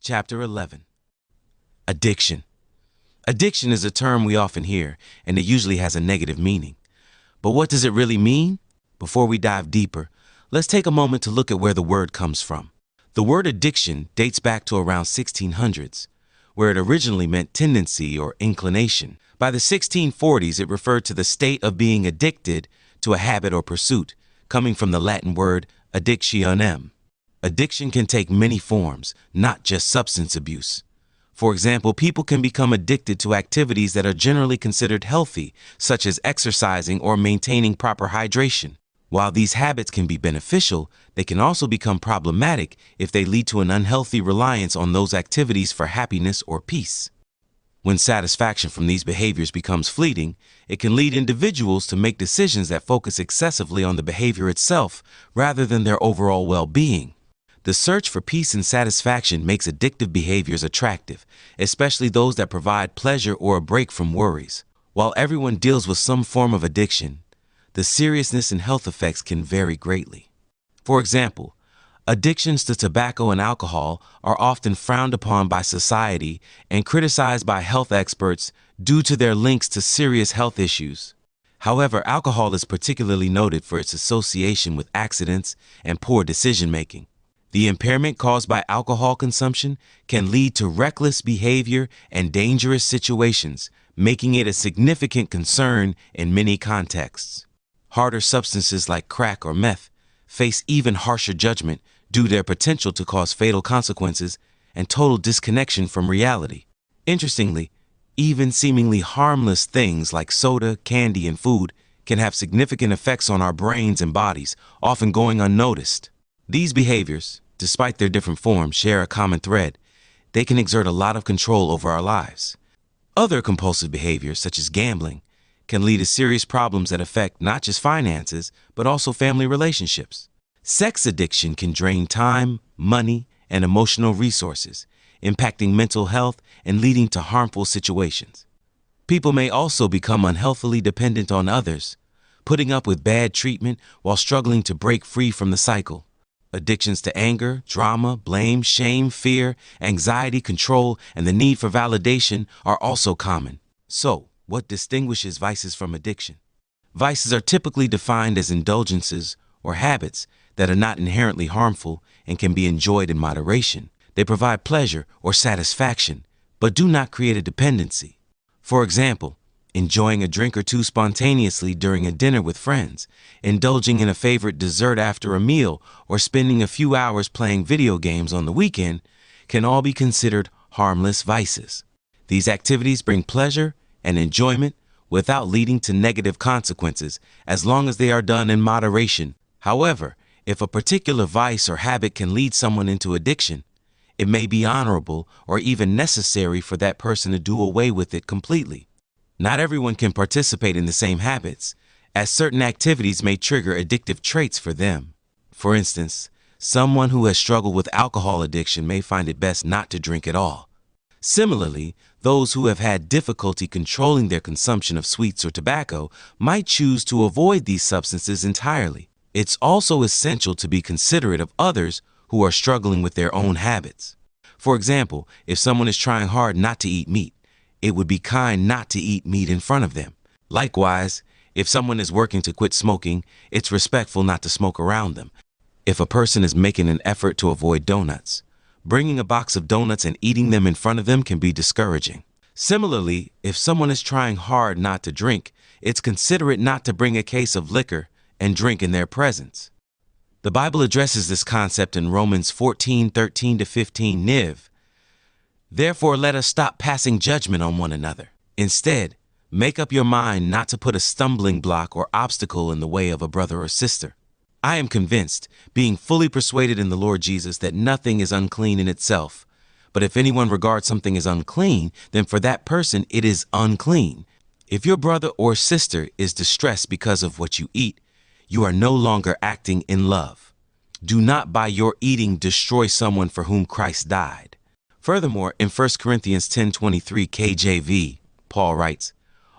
Chapter 11. Addiction. Addiction is a term we often hear, and it usually has a negative meaning. But what does it really mean? Before we dive deeper, let's take a moment to look at where the word comes from. The word addiction dates back to around 1600s, where it originally meant tendency or inclination. By the 1640s, it referred to the state of being addicted to a habit or pursuit, coming from the Latin word addictionem. Addiction can take many forms, not just substance abuse. For example, people can become addicted to activities that are generally considered healthy, such as exercising or maintaining proper hydration. While these habits can be beneficial, they can also become problematic if they lead to an unhealthy reliance on those activities for happiness or peace. When satisfaction from these behaviors becomes fleeting, it can lead individuals to make decisions that focus excessively on the behavior itself rather than their overall well-being. The search for peace and satisfaction makes addictive behaviors attractive, especially those that provide pleasure or a break from worries. While everyone deals with some form of addiction, the seriousness and health effects can vary greatly. For example, addictions to tobacco and alcohol are often frowned upon by society and criticized by health experts due to their links to serious health issues. However, alcohol is particularly noted for its association with accidents and poor decision-making. The impairment caused by alcohol consumption can lead to reckless behavior and dangerous situations, making it a significant concern in many contexts. Harder substances like crack or meth face even harsher judgment due to their potential to cause fatal consequences and total disconnection from reality. Interestingly, even seemingly harmless things like soda, candy, and food can have significant effects on our brains and bodies, often going unnoticed. These behaviors, despite their different forms, share a common thread. They can exert a lot of control over our lives. Other compulsive behaviors, such as gambling, can lead to serious problems that affect not just finances, but also family relationships. Sex addiction can drain time, money, and emotional resources, impacting mental health and leading to harmful situations. People may also become unhealthily dependent on others, putting up with bad treatment while struggling to break free from the cycle. Addictions to anger, drama, blame, shame, fear, anxiety, control, and the need for validation are also common. So, what distinguishes vices from addiction? Vices are typically defined as indulgences or habits that are not inherently harmful and can be enjoyed in moderation. They provide pleasure or satisfaction, but do not create a dependency. For example, enjoying a drink or two spontaneously during a dinner with friends, indulging in a favorite dessert after a meal, or spending a few hours playing video games on the weekend can all be considered harmless vices. These activities bring pleasure and enjoyment without leading to negative consequences as long as they are done in moderation. However, if a particular vice or habit can lead someone into addiction, it may be honorable or even necessary for that person to do away with it completely. Not everyone can participate in the same habits, as certain activities may trigger addictive traits for them. For instance, someone who has struggled with alcohol addiction may find it best not to drink at all. Similarly, those who have had difficulty controlling their consumption of sweets or tobacco might choose to avoid these substances entirely. It's also essential to be considerate of others who are struggling with their own habits. For example, if someone is trying hard not to eat meat, it would be kind not to eat meat in front of them. Likewise, if someone is working to quit smoking, it's respectful not to smoke around them. If a person is making an effort to avoid donuts, bringing a box of donuts and eating them in front of them can be discouraging. Similarly, if someone is trying hard not to drink, it's considerate not to bring a case of liquor and drink in their presence. The Bible addresses this concept in Romans 14:13-15 Niv. Therefore, let us stop passing judgment on one another. Instead, make up your mind not to put a stumbling block or obstacle in the way of a brother or sister. I am convinced, being fully persuaded in the Lord Jesus, that nothing is unclean in itself. But if anyone regards something as unclean, then for that person it is unclean. If your brother or sister is distressed because of what you eat, you are no longer acting in love. Do not by your eating destroy someone for whom Christ died. Furthermore, in 1 Corinthians 10:23 KJV, Paul writes,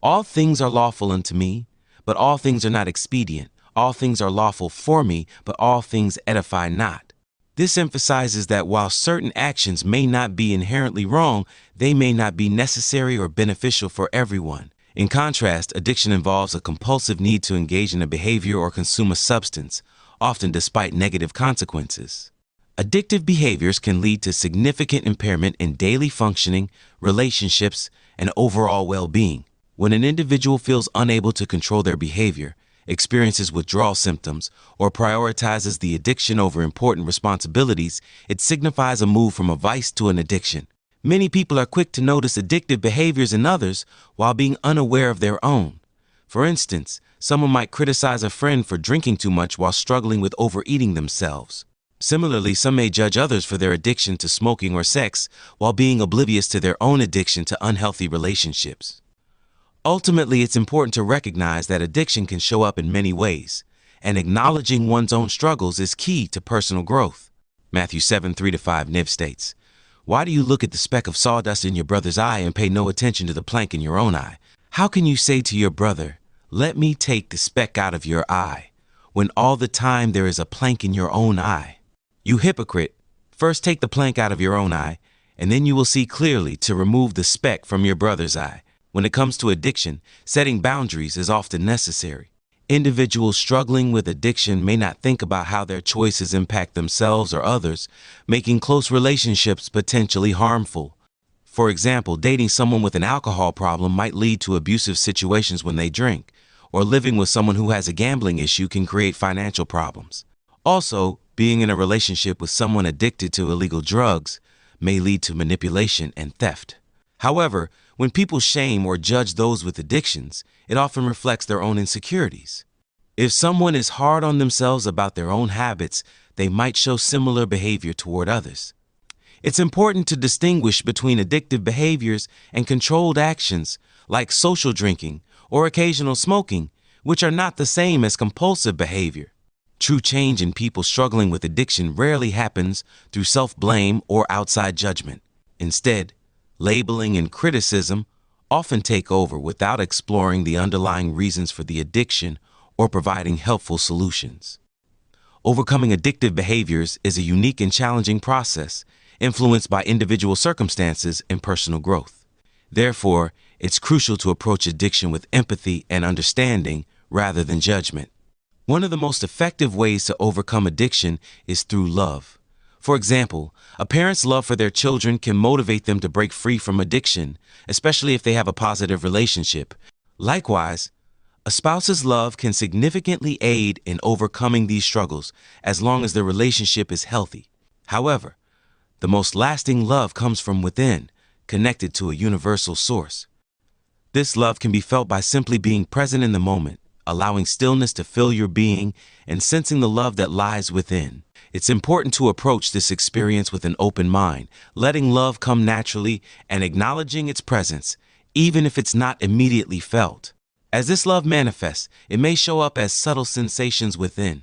all things are lawful unto me, but all things are not expedient. All things are lawful for me, but all things edify not. This emphasizes that while certain actions may not be inherently wrong, they may not be necessary or beneficial for everyone. In contrast, addiction involves a compulsive need to engage in a behavior or consume a substance, often despite negative consequences. Addictive behaviors can lead to significant impairment in daily functioning, relationships, and overall well-being. When an individual feels unable to control their behavior, experiences withdrawal symptoms, or prioritizes the addiction over important responsibilities, it signifies a move from a vice to an addiction. Many people are quick to notice addictive behaviors in others while being unaware of their own. For instance, someone might criticize a friend for drinking too much while struggling with overeating themselves. Similarly, some may judge others for their addiction to smoking or sex while being oblivious to their own addiction to unhealthy relationships. Ultimately, it's important to recognize that addiction can show up in many ways, and acknowledging one's own struggles is key to personal growth. Matthew 7:3-5 Niv states, "Why do you look at the speck of sawdust in your brother's eye and pay no attention to the plank in your own eye? How can you say to your brother, 'Let me take the speck out of your eye,' when all the time there is a plank in your own eye? You hypocrite, first take the plank out of your own eye, and then you will see clearly to remove the speck from your brother's eye." When it comes to addiction, setting boundaries is often necessary. Individuals struggling with addiction may not think about how their choices impact themselves or others, making close relationships potentially harmful. For example, dating someone with an alcohol problem might lead to abusive situations when they drink, or living with someone who has a gambling issue can create financial problems. Also, being in a relationship with someone addicted to illegal drugs may lead to manipulation and theft. However, when people shame or judge those with addictions, it often reflects their own insecurities. If someone is hard on themselves about their own habits, they might show similar behavior toward others. It's important to distinguish between addictive behaviors and controlled actions, like social drinking or occasional smoking, which are not the same as compulsive behavior. True change in people struggling with addiction rarely happens through self-blame or outside judgment. Instead, labeling and criticism often take over without exploring the underlying reasons for the addiction or providing helpful solutions. Overcoming addictive behaviors is a unique and challenging process, influenced by individual circumstances and personal growth. Therefore, it's crucial to approach addiction with empathy and understanding rather than judgment. One of the most effective ways to overcome addiction is through love. For example, a parent's love for their children can motivate them to break free from addiction, especially if they have a positive relationship. Likewise, a spouse's love can significantly aid in overcoming these struggles as long as their relationship is healthy. However, the most lasting love comes from within, connected to a universal source. This love can be felt by simply being present in the moment, allowing stillness to fill your being, and sensing the love that lies within. It's important to approach this experience with an open mind, letting love come naturally and acknowledging its presence, even if it's not immediately felt. As this love manifests, it may show up as subtle sensations within.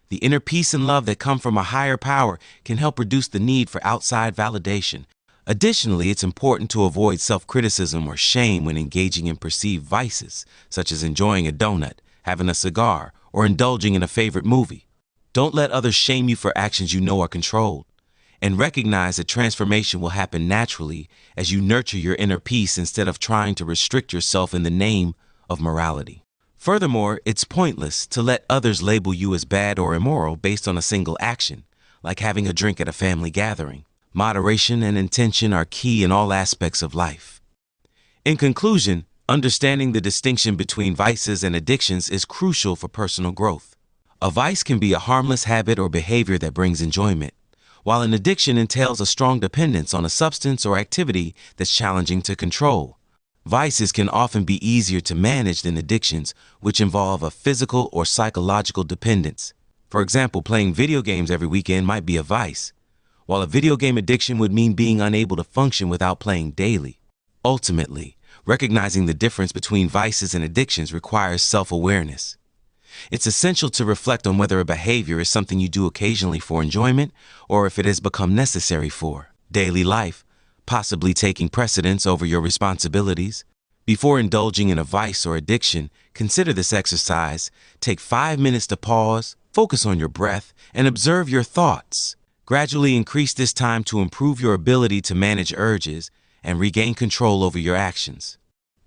The inner peace and love that come from a higher power can help reduce the need for outside validation. Additionally, it's important to avoid self-criticism or shame when engaging in perceived vices, such as enjoying a donut, having a cigar, or indulging in a favorite movie. Don't let others shame you for actions you know are controlled, and recognize that transformation will happen naturally as you nurture your inner peace instead of trying to restrict yourself in the name of morality. Furthermore, it's pointless to let others label you as bad or immoral based on a single action, like having a drink at a family gathering. Moderation and intention are key in all aspects of life. In conclusion, understanding the distinction between vices and addictions is crucial for personal growth. A vice can be a harmless habit or behavior that brings enjoyment, while an addiction entails a strong dependence on a substance or activity that's challenging to control. Vices can often be easier to manage than addictions, which involve a physical or psychological dependence. For example, playing video games every weekend might be a vice, while a video game addiction would mean being unable to function without playing daily. Ultimately, recognizing the difference between vices and addictions requires self-awareness. It's essential to reflect on whether a behavior is something you do occasionally for enjoyment or if it has become necessary for daily life, possibly taking precedence over your responsibilities. Before indulging in a vice or addiction, consider this exercise. Take 5 minutes to pause, focus on your breath, and observe your thoughts. Gradually increase this time to improve your ability to manage urges and regain control over your actions.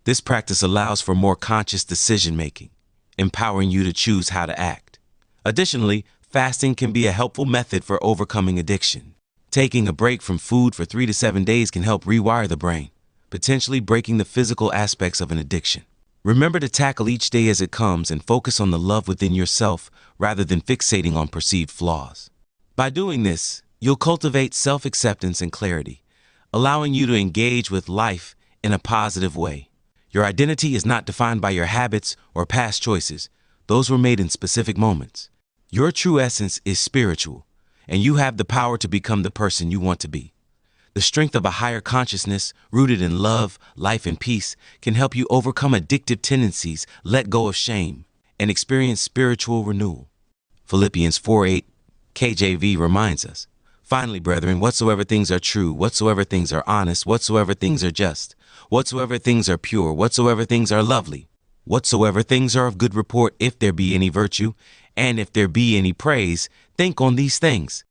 This practice allows for more conscious decision making, empowering you to choose how to act. Additionally, fasting can be a helpful method for overcoming addiction. Taking a break from food for 3 to 7 days can help rewire the brain, potentially breaking the physical aspects of an addiction. Remember to tackle each day as it comes and focus on the love within yourself rather than fixating on perceived flaws. By doing this, you'll cultivate self-acceptance and clarity, allowing you to engage with life in a positive way. Your identity is not defined by your habits or past choices. Those were made in specific moments. Your true essence is spiritual, and you have the power to become the person you want to be. The strength of a higher consciousness, rooted in love, life, and peace, can help you overcome addictive tendencies, let go of shame, and experience spiritual renewal. Philippians 4:8 KJV reminds us, "Finally, brethren, whatsoever things are true, whatsoever things are honest, whatsoever things are just, whatsoever things are pure, whatsoever things are lovely, whatsoever things are of good report, if there be any virtue, and if there be any praise, think on these things."